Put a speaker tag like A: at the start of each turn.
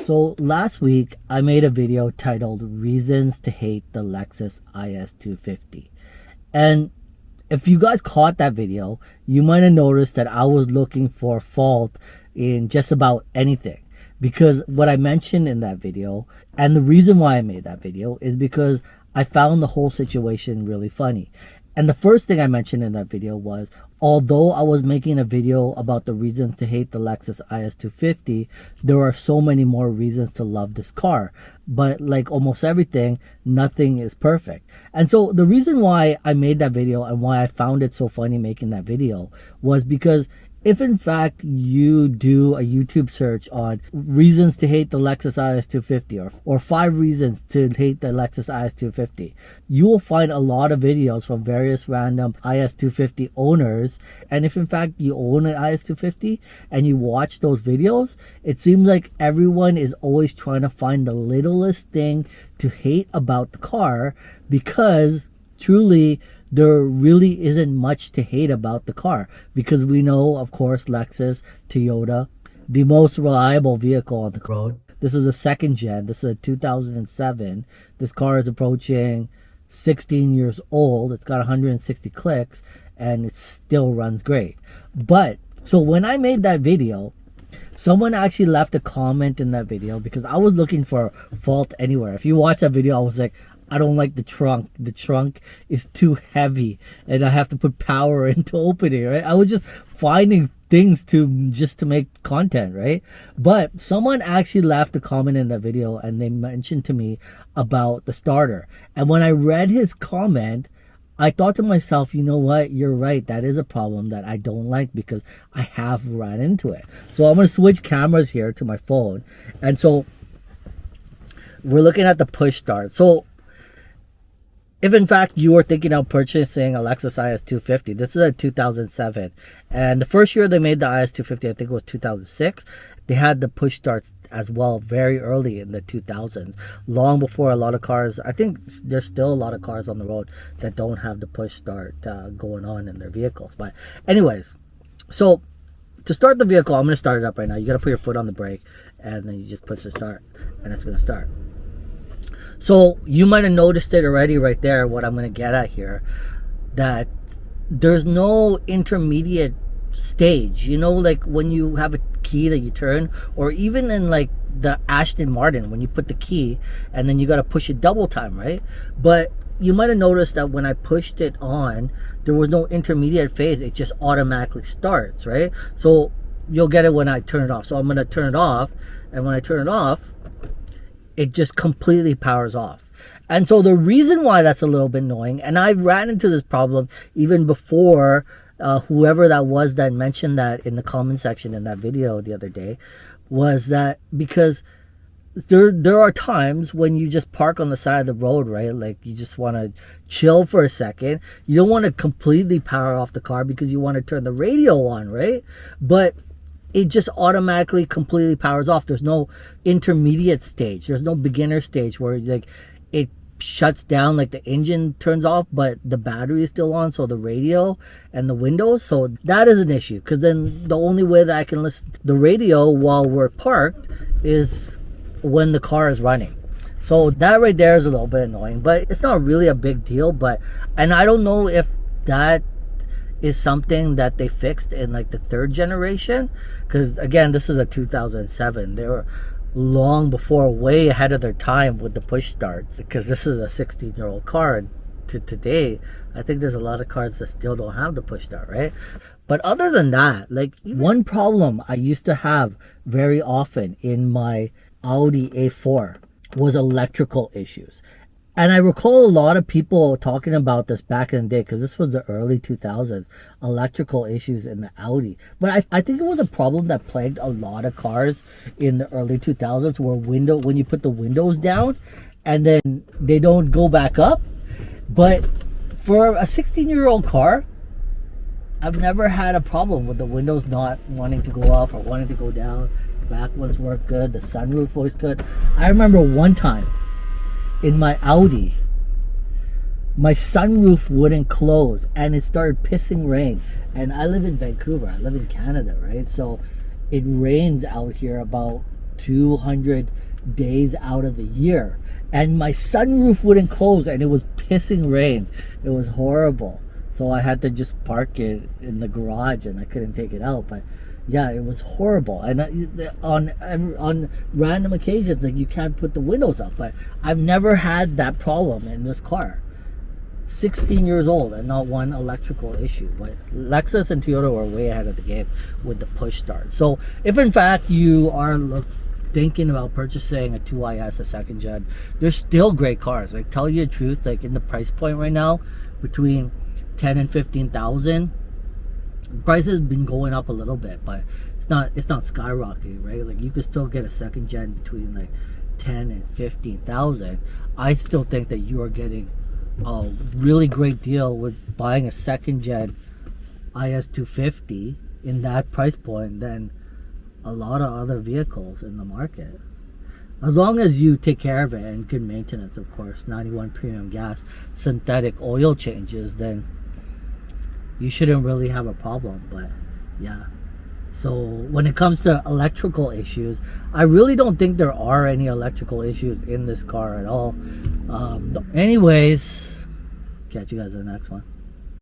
A: So last week I made a video titled Reasons to Hate the Lexus IS250. And if you guys caught that video, you might have noticed that I was looking for fault in just about anything. Because what I mentioned in that video, and the reason why I made that video, is because I found the whole situation really funny. And the first thing I mentioned in that video was, although I was making a video about the reasons to hate the Lexus IS250, there are so many more reasons to love this car. But like almost everything, nothing is perfect. And so the reason why I made that video and why I found it so funny making that video was because if in fact you do a YouTube search on reasons to hate the Lexus IS250 or 5 reasons to hate the Lexus IS250, you will find a lot of videos from various random IS250 owners. And if in fact you own an IS250 and you watch those videos, it seems like everyone is always trying to find the littlest thing to hate about the car, because truly there really isn't much to hate about the car, because we know, of course, Lexus, Toyota, the most reliable vehicle on the road. This is a second gen. This is a 2007. This car is approaching 16 years old. It's got 160 clicks and it still runs great. But so when I made that video, someone actually left a comment in that video, because I was looking for fault anywhere. If you watch that video, I was like, I don't like the trunk. The trunk is too heavy and I have to put power into opening, right? I was just finding things to make content, right? But someone actually left a comment in that video and they mentioned to me about the starter. And when I read his comment, I thought to myself, you know what? You're right. That is a problem that I don't like, because I have run into it. So I'm going to switch cameras here to my phone. And so we're looking at the push start. So if in fact you are thinking of purchasing a Lexus IS250, this is a 2007. And the first year they made the IS250, I think it was 2006. They had the push starts as well very early in the 2000s, long before a lot of cars. I think there's still a lot of cars on the road that don't have the push start going on in their vehicles. But anyways, so to start the vehicle, I'm going to start it up right now. You got to put your foot on the brake and then you just push the start and it's going to start. So you might have noticed it already right there, what I'm going to get at here, that there's no intermediate stage. You know, like when you have a key that you turn, or even in like the Aston Martin, when you put the key and then you got to push it double time, right? But you might have noticed that when I pushed it on, there was no intermediate phase. It just automatically starts, right? So you'll get it when I turn it off. So I'm going to turn it off, and when I turn it off, it just completely powers off. And so the reason why that's a little bit annoying, and I ran into this problem even before whoever that was that mentioned that in the comment section in that video the other day, was that because there are times when you just park on the side of the road, right? Like you just want to chill for a second. You don't want to completely power off the car because you want to turn the radio on, right? But it just automatically completely powers off. There's no intermediate stage. There's no beginner stage where like it shuts down, like the engine turns off, but the battery is still on. So the radio and the windows. So that is an issue, because then the only way that I can listen to the radio while we're parked is when the car is running. So that right there is a little bit annoying, but it's not really a big deal. And I don't know if that is something that they fixed in like the 3rd generation, because again, this is a 2007. They were long before, way ahead of their time with the push starts, because this is a 16-year-old car, and to today I think there's a lot of cars that still don't have the push start, right? But other than that, like one problem I used to have very often in my Audi A4 was electrical issues. And I recall a lot of people talking about this back in the day, because this was the early 2000s, electrical issues in the Audi. But I think it was a problem that plagued a lot of cars in the early 2000s, where when you put the windows down and then they don't go back up. But for a 16-year-old car, I've never had a problem with the windows not wanting to go up or wanting to go down. The back ones work good. The sunroof was good. I remember one time in my Audi, my sunroof wouldn't close and it started pissing rain. And I live in Vancouver. I live in Canada, right? So it rains out here about 200 days out of the year, and my sunroof wouldn't close, and it was pissing rain. It was horrible. So I had to just park it in the garage, and I couldn't take it out. But yeah, it was horrible. And on random occasions, like, you can't put the windows up. But I've never had that problem in this car. 16 years old and not one electrical issue. But Lexus and Toyota were way ahead of the game with the push start. So if in fact you are thinking about purchasing a 2IS, a second gen, there's still great cars. Like, tell you the truth, like, in the price point right now, between 10 and 15,000, prices have been going up a little bit, but it's not skyrocketing, right? Like, you could still get a second gen between like 10 and 15,000. I still think that you are getting a really great deal with buying a second gen IS250 in that price point than a lot of other vehicles in the market. As long as you take care of it, and good maintenance, of course, 91 premium gas, synthetic oil changes, then you shouldn't really have a problem. But yeah, so when it comes to electrical issues, I really don't think there are any electrical issues in this car at all. Anyways, catch you guys in the next one.